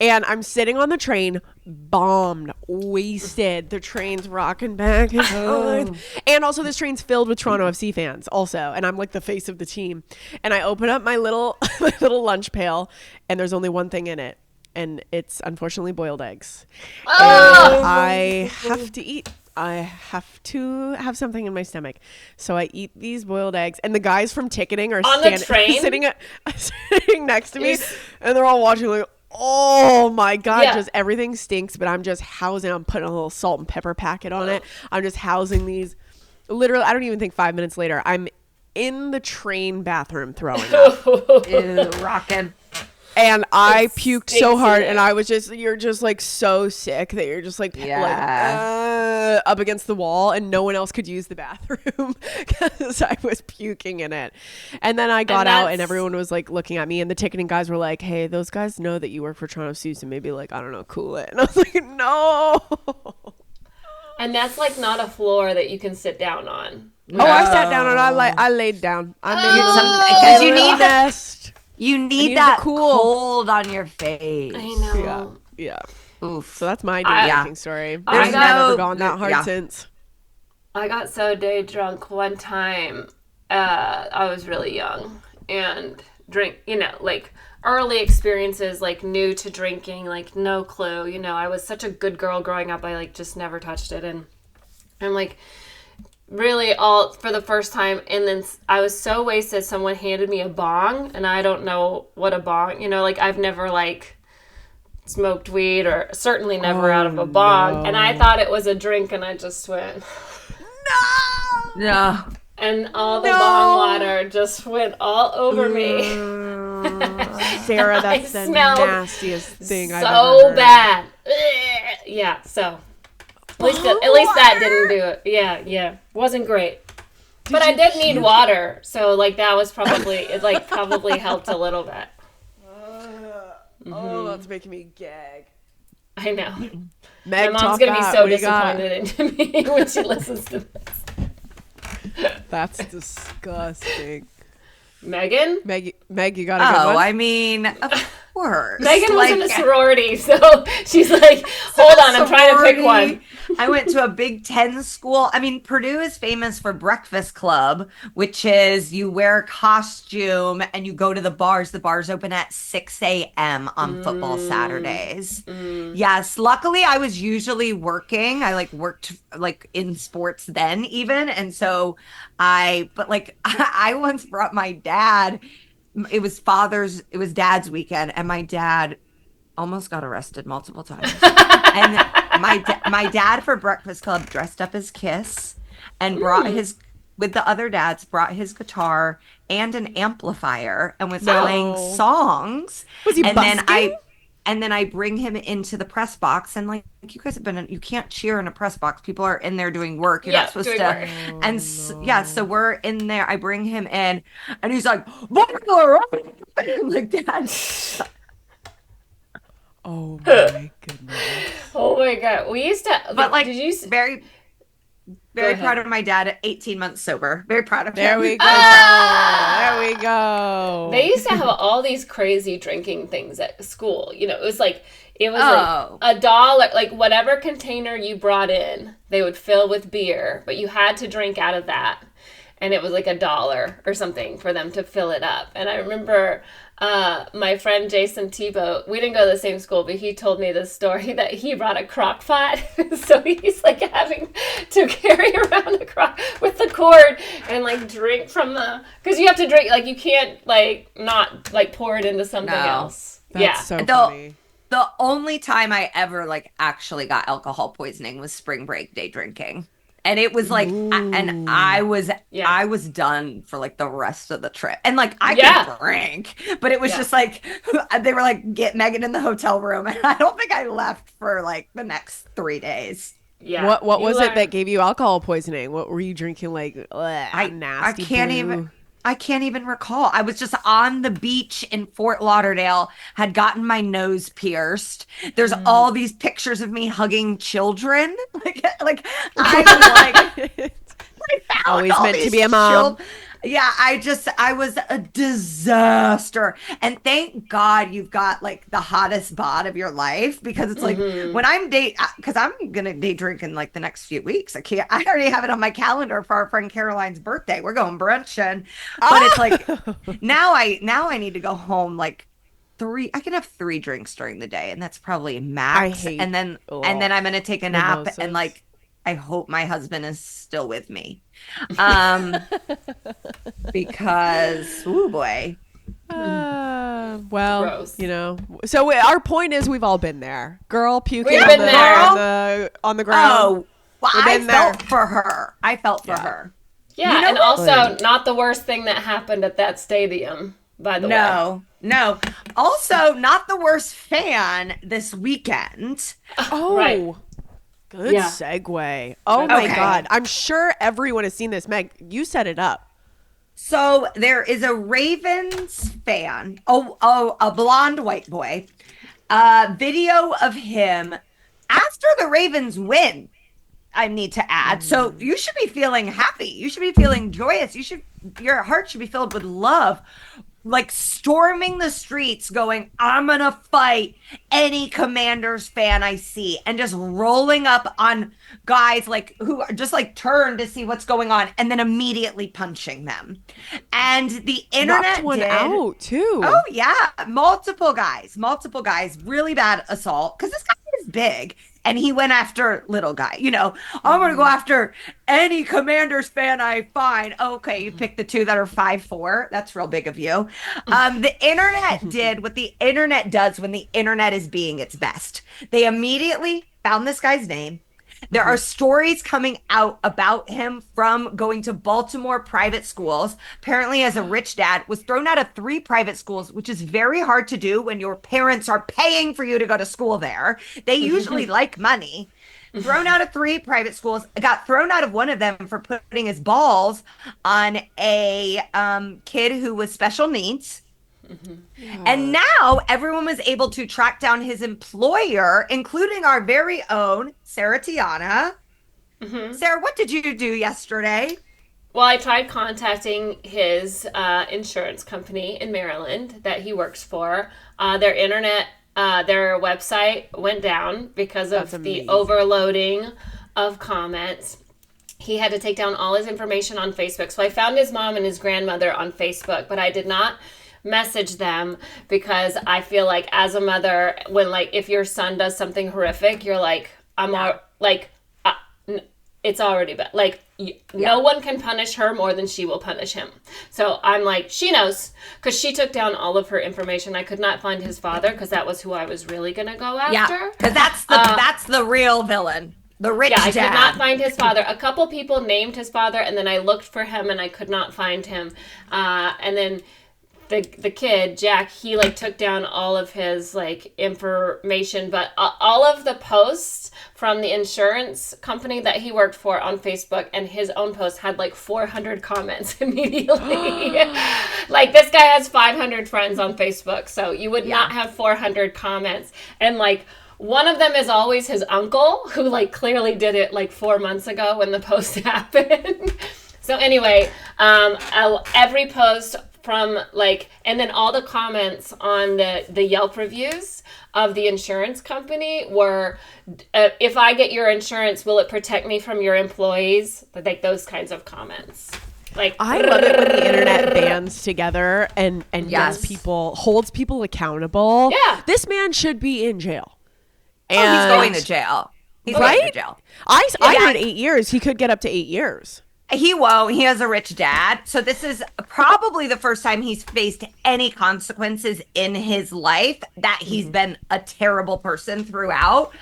And I'm sitting on the train, bombed, wasted. The train's rocking back and forth. And also this train's filled with Toronto FC fans also. And I'm like the face of the team. And I open up my little lunch pail and there's only one thing in it. And it's unfortunately boiled eggs. Oh! And I have to eat. I have to have something in my stomach. So I eat these boiled eggs. And the guys from ticketing are On the train? sitting next to me. And they're all watching like, oh my God, Yeah. just everything stinks. But I'm just housing. I'm putting a little salt and pepper packet on it. I'm just housing these. Literally, I don't even think 5 minutes later, I'm in the train bathroom throwing up. Ew, rocking. And I It puked stinks so hard, in and it. I was just, you're just like so sick that you're just like, up against the wall, and no one else could use the bathroom because I was puking in it. And then I got out, and that's- everyone was like looking at me, and the ticketing guys were like, hey, those guys know that you work for Toronto Suits, and maybe like, I don't know, cool it. And I was like, no. And that's like not a floor that you can sit down on. Oh, I sat down, and I laid down. I made Because you need that. best. You need need that the cool. cold on your face. I know. Yeah. Oof. So that's my day I- drinking story. I I've got- never gone that hard yeah. since. I got so day drunk one time. I was really young and like early experiences, like new to drinking, like no clue. You know, I was such a good girl growing up. I like just never touched it. And I'm like really all for the first time. And then I was so wasted. Someone handed me a bong and I don't know what a bong, like I've never like smoked weed or certainly never out of a bong. no. And I thought it was a drink and I just went, No. and all the bong water just went all over me. Sarah, that's I the smelled nastiest thing I've ever So heard. bad. Yeah, so at least that didn't do it. Yeah. Wasn't great. But I did need water, so like that was probably probably helped a little bit. Oh, that's making me gag. I know. Meg, My mom's talk gonna be back. so What do you got? disappointed into me when she listens to this. That's disgusting. Megan? Meg, you got a good Oh, one? I mean, of course. Megan was Like, in a sorority, so she's like, hold on, I'm trying to pick one. I went to a Big Ten school. I mean, Purdue is famous for Breakfast Club, which is you wear a costume and you go to the bars. The bars open at 6 a.m. on football Saturdays. Yes. Luckily, I was usually working. I worked in sports then even. And so I once brought my dad. It was dad's weekend, and my dad almost got arrested multiple times. And my dad for Breakfast Club dressed up as Kiss and brought with the other dads, brought his guitar and an amplifier and was playing songs. Was he and busking? then I bring him into the press box, and like you guys have you can't cheer in a press box. People are in there doing work. You're not supposed doing to. work. And so we're in there. I bring him in, and he's like, I'm like, Dad. Oh my goodness. Oh my god. We used to But like, did you very Go ahead. proud of my dad at 18 months sober. Very proud of There him. we go. There we go. They used to have all these crazy drinking things at school. It was like Oh. like $1, like whatever container you brought in, they would fill with beer, but you had to drink out of that. and it was like $1 or something for them to fill it up. And I remember my friend Jason Tebow, we didn't go to the same school, but he told me this story that he brought a crock pot. So he's like having to carry around a crock with the cord and like drink from because you have to drink, like you can't like not like pour it into something else. That's so funny. The only time I ever like actually got alcohol poisoning was spring break day drinking. And it was like, and I was done for like the rest of the trip. And like, I could drink, but it was just like, they were like, get Megan in the hotel room. And I don't think I left for like the next 3 days. Yeah. What was it that gave you alcohol poisoning? What were you drinking? Like, nasty I can't even recall. I was just on the beach in Fort Lauderdale, had gotten my nose pierced. There's all these pictures of me hugging children. Like I was like, always meant to be a mom. Yeah, I was a disaster. And thank God you've got like the hottest bod of your life, because it's like when I'm because I'm going to day drink in like the next few weeks. I already have it on my calendar for our friend Caroline's birthday. We're going brunching. But it's like now I need to go home like I can have 3 drinks during the day, and that's probably max. And then I'm going to take a nap mimosas. and like I hope my husband is still with me. Because, oh boy. Well, gross. you know, so our point is we've all been there. Girl puking We've been there. on the ground. Oh, well, I felt for her. her. Yeah, you know and also not the worst thing that happened at that stadium, by the way. No. Also, not the worst fan this weekend. Oh, right. Good segue. Oh my God. I'm sure everyone has seen this. Meg, you set it up. So there is a Ravens fan, a blonde white boy, video of him after the Ravens win, I need to add. So you should be feeling happy. You should be feeling joyous. Your heart should be filled with love. Like storming the streets going, I'm going to fight any Commanders fan I see, and just rolling up on guys like who are just like turn to see what's going on and then immediately punching them. And the internet knocked one out too. Oh yeah. Multiple guys, really bad assault. Cause this guy is big. And he went after little guy, I'm going to go after any Commanders fan I find. Okay, you picked the 2 that are 5'4". That's real big of you. The internet did what the internet does when the internet is being its best. They immediately found this guy's name. There are stories coming out about him from going to Baltimore private schools. Apparently, as a rich dad, was thrown out of 3 private schools, which is very hard to do when your parents are paying for you to go to school there. They usually like money. Thrown out of 3 private schools, got thrown out of one of them for putting his balls on a kid who was special needs. And now everyone was able to track down his employer, including our very own Sarah Tiana. Sarah, what did you do yesterday? Well, I tried contacting his insurance company in Maryland that he works for. Their website went down because of the overloading of comments. He had to take down all his information on Facebook. So I found his mom and his grandmother on Facebook, but I did not message them because I feel like as a mother, when like if your son does something horrific, you're like, it's already bad. Like no one can punish her more than she will punish him. So I'm like, she knows, because she took down all of her information. I could not find his father because that was who I was really gonna go after. Yeah, because that's the real villain. The rich dad. I could not find his father. A couple people named his father, and then I looked for him and I could not find him. And then the kid, Jack, he like took down all of his like information, but all of the posts from the insurance company that he worked for on Facebook and his own post had like 400 comments immediately. Like this guy has 500 friends on Facebook, so you would not have 400 comments. And like one of them is always his uncle, who like clearly did it like 4 months ago when the post happened. So anyway, every post from like, and then all the comments on the Yelp reviews of the insurance company were, if I get your insurance, will it protect me from your employees? Like those kinds of comments. Like, I love it when the internet bands together and Yes. holds people accountable. Yeah. This man should be in jail. He's going to jail. He's Right? going to jail. I Yeah. heard 8 years. He could get up to 8 years. He won't. He has a rich dad. So this is probably the first time he's faced any consequences in his life that he's been a terrible person throughout.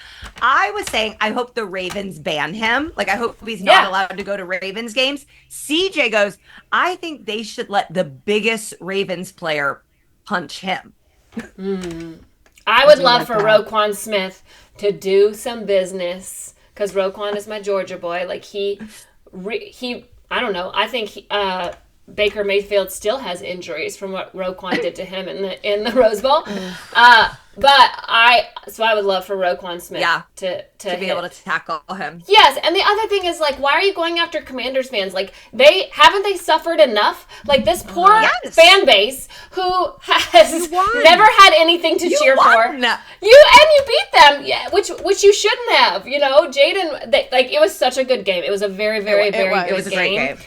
I was saying, I hope the Ravens ban him. Like, I hope he's not allowed to go to Ravens games. CJ goes, I think they should let the biggest Ravens player punch him. I would love for Roquan Smith to do some business because Roquan is my Georgia boy. Like he, I don't know. I think Baker Mayfield still has injuries from what Roquan did to him in the Rose Bowl. So I would love for Roquan Smith to be able to tackle him. Yes, and the other thing is, like, why are you going after Commanders fans? Like, haven't they suffered enough? Like, this poor fan base who has never had anything to cheer for. You beat them, which you shouldn't have. You know, Jaden, it was such a good game. It was a very, very, very good game. It was a great game.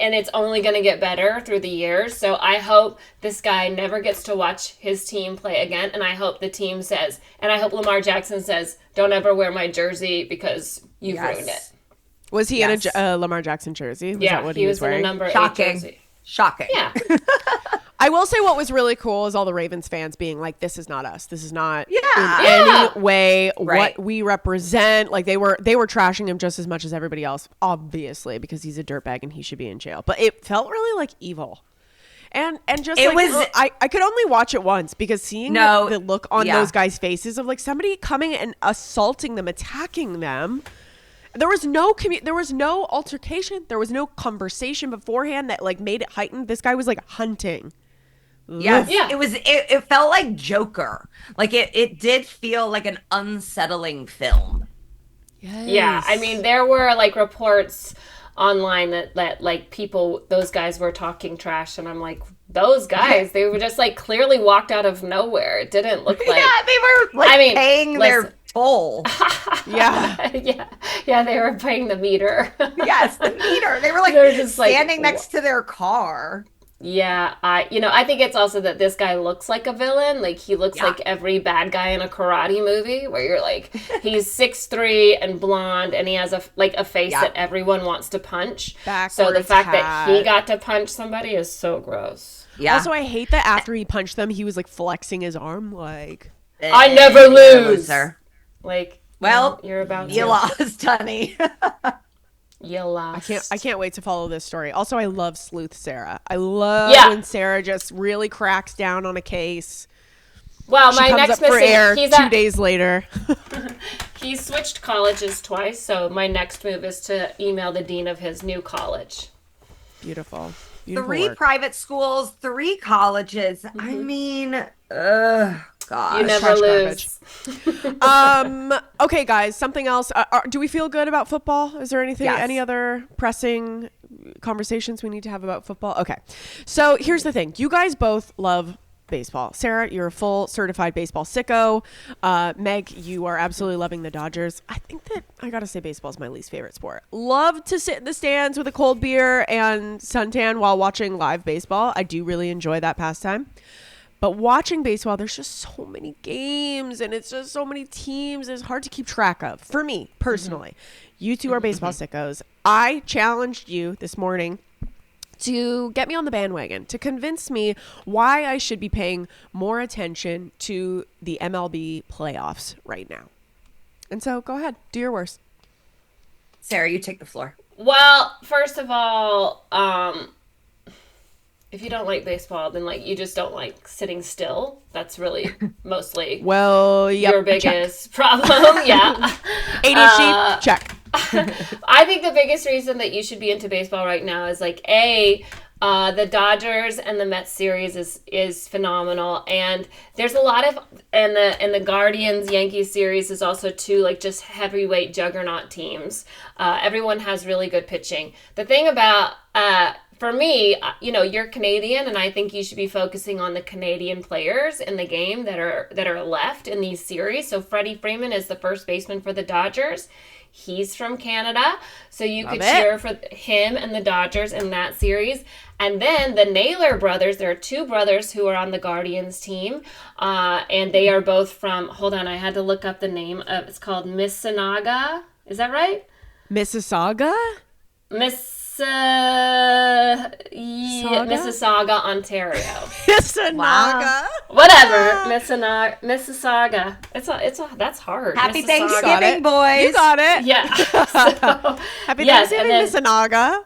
And it's only going to get better through the years. So I hope this guy never gets to watch his team play again. And I hope the team says, and I hope Lamar Jackson says, don't ever wear my jersey because you've ruined it. Was he in a Lamar Jackson jersey? Was that what he was wearing? In a number 8 jersey. Shocking. Yeah. I will say what was really cool is all the Ravens fans being like, this is not us. This is not in any way what we represent. Like they were trashing him just as much as everybody else, obviously, because he's a dirtbag and he should be in jail. But it felt really like evil. And just it was I could only watch it once because seeing the look on those guys' faces of like somebody coming and assaulting them, attacking them. There was no altercation. There was no conversation beforehand that like made it heightened. This guy was like hunting. Yes. Yeah. It felt like Joker. Like it did feel like an unsettling film. Yes. Yeah. I mean, there were like reports online that like those guys were talking trash, and I'm like, those guys, they were just like clearly walked out of nowhere. It didn't look like they were like paying their toll. Yeah, they were paying the meter. Yes, the meter. They were like just standing next to their car. Yeah, I think it's also that this guy looks like a villain. Like he looks like every bad guy in a karate movie where you're like, he's 6'3" and blonde and he has a face that everyone wants to punch. So the fact that he got to punch somebody is so gross. Yeah. Also, I hate that after he punched them, he was like flexing his arm like, I never lose. Like, well, you're about you lost, honey. You lost. I can't wait to follow this story. Also, I love Sleuth Sarah. I love when Sarah just really cracks down on a case. Well, she my comes next up for air he's 2 days later. He switched colleges twice, so my next move is to email the dean of his new college. Beautiful. 3 private schools, 3 colleges. Mm-hmm. I mean, God. You never lose. Okay, guys, something else. Do we feel good about football? Is there anything, any other pressing conversations we need to have about football? Okay. So here's the thing. You guys both love baseball. Sarah, you're a full certified baseball sicko. Meg, you are absolutely loving the Dodgers. I think that I gotta say baseball is my least favorite sport. Love to sit in the stands with a cold beer and suntan while watching live baseball. I do really enjoy that pastime. But watching baseball, there's just so many games and it's just so many teams. It's hard to keep track of. For me, personally, you two are baseball sickos. I challenged you this morning to get me on the bandwagon, to convince me why I should be paying more attention to the MLB playoffs right now. And so go ahead, do your worst. Sarah, you take the floor. Well, first of all, if you don't like baseball, then like you just don't like sitting still. That's really mostly your biggest problem. Yeah. ADHD, check. I think the biggest reason that you should be into baseball right now is like the Dodgers and the Mets series is phenomenal, and there's a lot of and the Guardians Yankees series is also 2 like just heavyweight juggernaut teams. Everyone has really good pitching. The thing about for me, you're Canadian, and I think you should be focusing on the Canadian players in the game that are left in these series. So Freddie Freeman is the first baseman for the Dodgers. He's from Canada, so you could cheer for him and the Dodgers in that series. And then the Naylor brothers, there are two brothers who are on the Guardians team, and they are both from, hold on, I had to look up the name of, it's called Mississauga. Is that right? Mississauga? Mississauga, Ontario. Mississauga. Whatever. Mississauga. That's hard. Happy Mississauga. Thanksgiving, boys. You got it. Yeah. Happy Thanksgiving, Mississauga.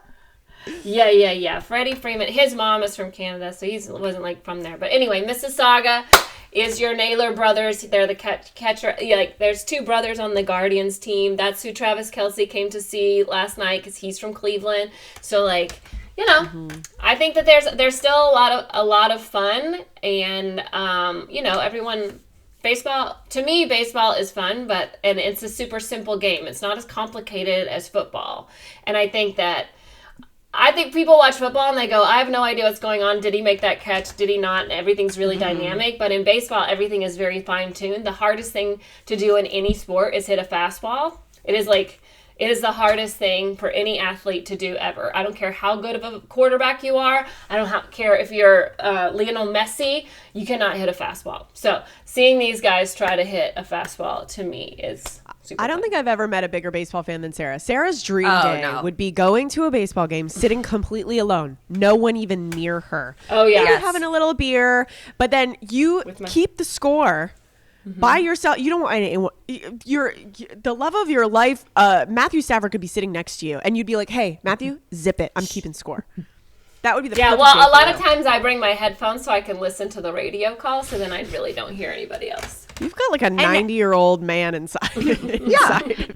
Yeah. Freddie Freeman. His mom is from Canada, so he wasn't like from there. But anyway, Mississauga is your Naylor brothers. They're the catcher. There's two brothers on the Guardians team. That's who Travis Kelce came to see last night because he's from Cleveland. So I think that there's still a lot of fun, and everyone. Baseball, to me, baseball is fun, and it's a super simple game. It's not as complicated as football, and I think people watch football and they go, I have no idea what's going on. Did he make that catch? Did he not? And everything's really dynamic. But in baseball, everything is very fine-tuned. The hardest thing to do in any sport is hit a fastball. It is the hardest thing for any athlete to do ever. I don't care how good of a quarterback you are. I don't care if you're Lionel Messi. You cannot hit a fastball. So seeing these guys try to hit a fastball, to me, is super I don't fun. think I've ever met a bigger baseball fan than Sarah. Sarah's dream day would be going to a baseball game, sitting completely alone. No one even near her. Oh, yeah. Maybe having a little beer, but then you keep the score by yourself. You don't want anyone. The love of your life. Matthew Stafford could be sitting next to you, and you'd be like, "Hey, Matthew, zip it. I'm keeping score." That would be the perfect day a lot for of times I bring my headphones so I can listen to the radio call, so then I really don't hear anybody else. You've got like a 90-year-old man inside.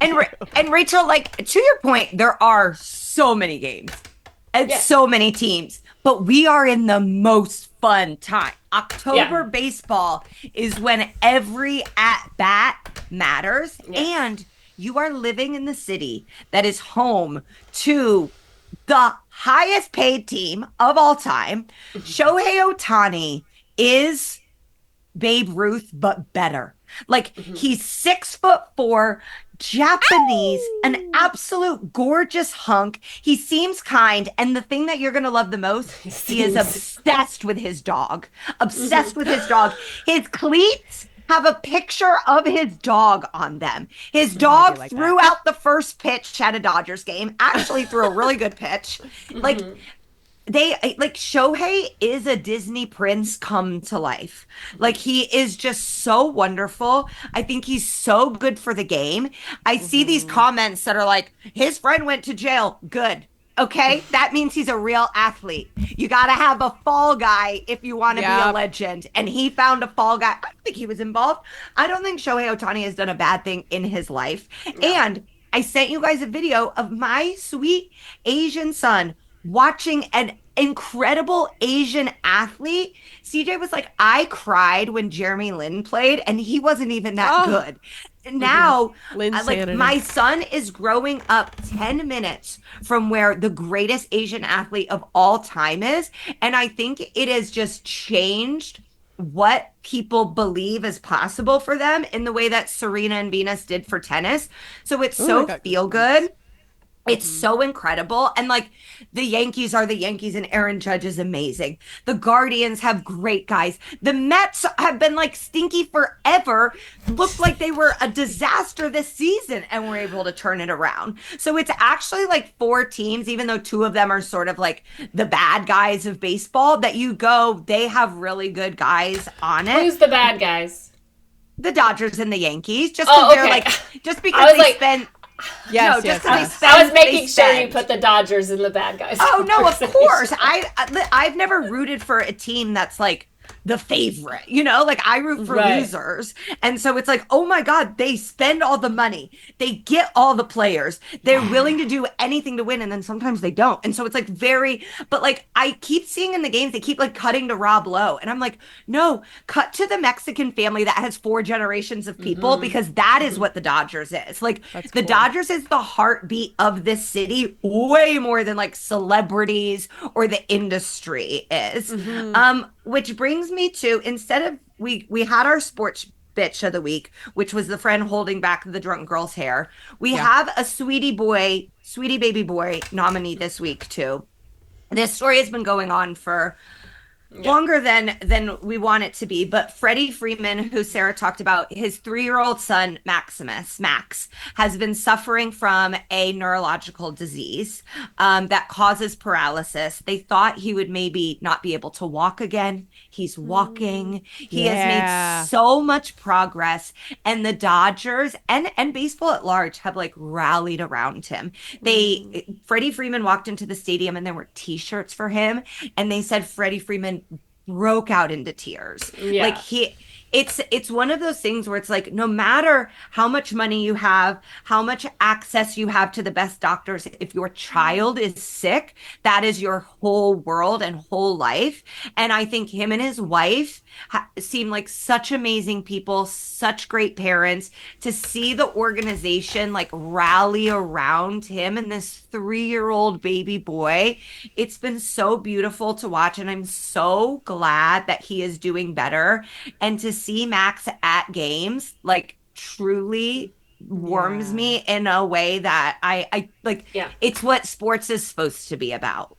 And Rachel, to your point, there are so many games and so many teams, but we are in the most fun time. October baseball is when every at-bat matters, and you are living in the city that is home to the highest paid team of all time. Shohei Ohtani is Babe Ruth, but better. He's 6'4", Japanese, an absolute gorgeous hunk. He seems kind, and the thing that you're gonna love the most, he is obsessed with his dog. Obsessed with his dog. His cleats have a picture of his dog on them. His dog threw out the first pitch at a Dodgers game. Actually threw a really good pitch. Shohei is a Disney prince come to life. He is just so wonderful. I think he's so good for the game. I see these comments that are like, his friend went to jail. Good. Okay, that means he's a real athlete. You got to have a fall guy if you want to be a legend. And he found a fall guy. I don't think he was involved. I don't think Shohei Ohtani has done a bad thing in his life. No. And I sent you guys a video of my sweet Asian son watching an incredible Asian athlete. CJ was like, I cried when Jeremy Lin played, and he wasn't even that good. Now, my son is growing up 10 minutes from where the greatest Asian athlete of all time is. And I think it has just changed what people believe is possible for them in the way that Serena and Venus did for tennis. So it's feel good. It's so incredible. And the Yankees are the Yankees, and Aaron Judge is amazing. The Guardians have great guys. The Mets have been stinky forever. Looked like they were a disaster this season, and were able to turn it around. So it's actually 4 teams, even though 2 of them are sort of the bad guys of baseball, that you go, they have really good guys on it. Who's the bad guys? The Dodgers and the Yankees. Just because they're just because they spent. Yes, I was making sure you put the Dodgers in the bad guys. Oh no, of course. I've never rooted for a team that's the favorite, like I root for Right. losers. And so it's like, oh my God, they spend all the money. They get all the players. They're willing to do anything to win. And then sometimes they don't. And so it's like but like I keep seeing in the games, they keep like cutting to Rob Lowe. And I'm like, no, cut to the Mexican family that has 4 generations of people because that is what the Dodgers is. Like the Dodgers is the heartbeat of this city way more than like celebrities or the industry is. Which brings me to, instead of, we had our sports bitch of the week, which was the friend holding back the drunk girl's hair. We have a sweetie baby boy nominee this week too. This story has been going on for longer than we want it to be, but Freddie Freeman, who Sarah talked about, his 3-year-old son Max, has been suffering from a neurological disease that causes paralysis. They thought he would maybe not be able to walk again. He's walking. He has made so much progress, and the Dodgers and baseball at large have like rallied around him. Freddie Freeman walked into the stadium and there were t-shirts for him, and they said Freddie Freeman broke out into tears. Like it's one of those things where it's like, no matter how much money you have, how much access you have to the best doctors, if your child is sick, that is your whole world and whole life. And I think him and his wife seem like such amazing people, such great parents. To see the organization like rally around him and this 3-year-old baby boy, it's been so beautiful to watch. And I'm so glad that he is doing better. And to see Max at games like truly warms me in a way that I like. It's what sports is supposed to be about.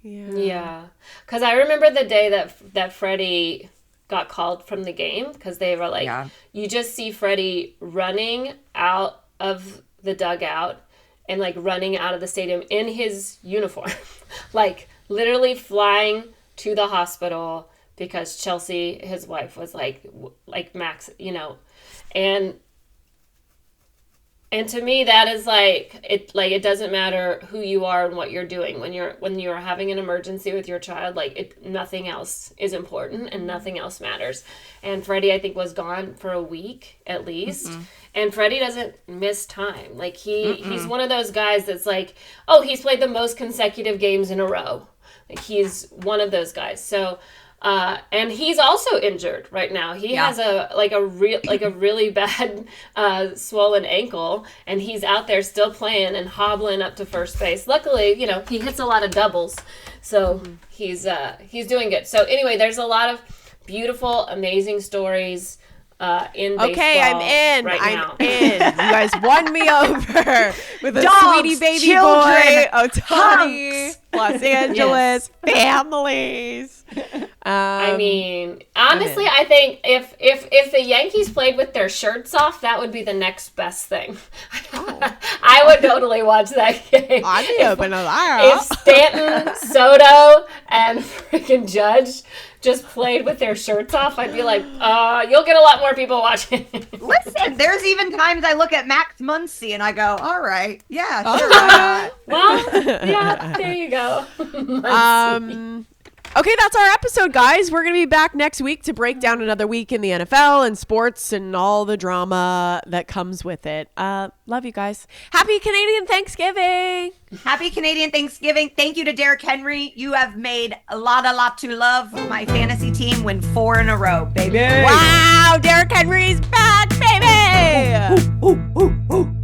Because I remember the day that Freddie got called from the game, because they were like, you just see Freddie running out of the dugout and like running out of the stadium in his uniform, like literally flying to the hospital because Chelsea, his wife, was like Max, and to me that is it doesn't matter who you are and what you're doing when you're having an emergency with your child. Nothing else is important and nothing else matters. And Freddie, I think, was gone for a week at least. And Freddie doesn't miss time. Like he's one of those guys that's like, oh, he's played the most consecutive games in a row. Like he's one of those guys. So and he's also injured right now. He has a really bad swollen ankle, and he's out there still playing and hobbling up to first base. Luckily, he hits a lot of doubles, so he's doing good. So anyway, there's a lot of beautiful, amazing stories in baseball. Okay, I'm in. Now. I'm in. You guys won me over with a Dogs, sweetie baby children, boy, Ohtani, Los Angeles, families. I mean, honestly, I think if the Yankees played with their shirts off, that would be the next best thing. I would totally watch that game. I'd be open to that. If Stanton, Soto, and freaking Judge just played with their shirts off, I'd be like, you'll get a lot more people watching. Listen, there's even times I look at Max Muncy and I go, all right, yeah, All sure. right. Well, yeah, there you go. Okay, that's our episode, guys. We're going to be back next week to break down another week in the NFL and sports and all the drama that comes with it. Love you guys. Happy Canadian Thanksgiving. Happy Canadian Thanksgiving. Thank you to Derrick Henry. You have made a lot to love. My fantasy team win 4 in a row, baby. Wow, Derrick Henry's back, baby. Ooh, ooh, ooh, ooh.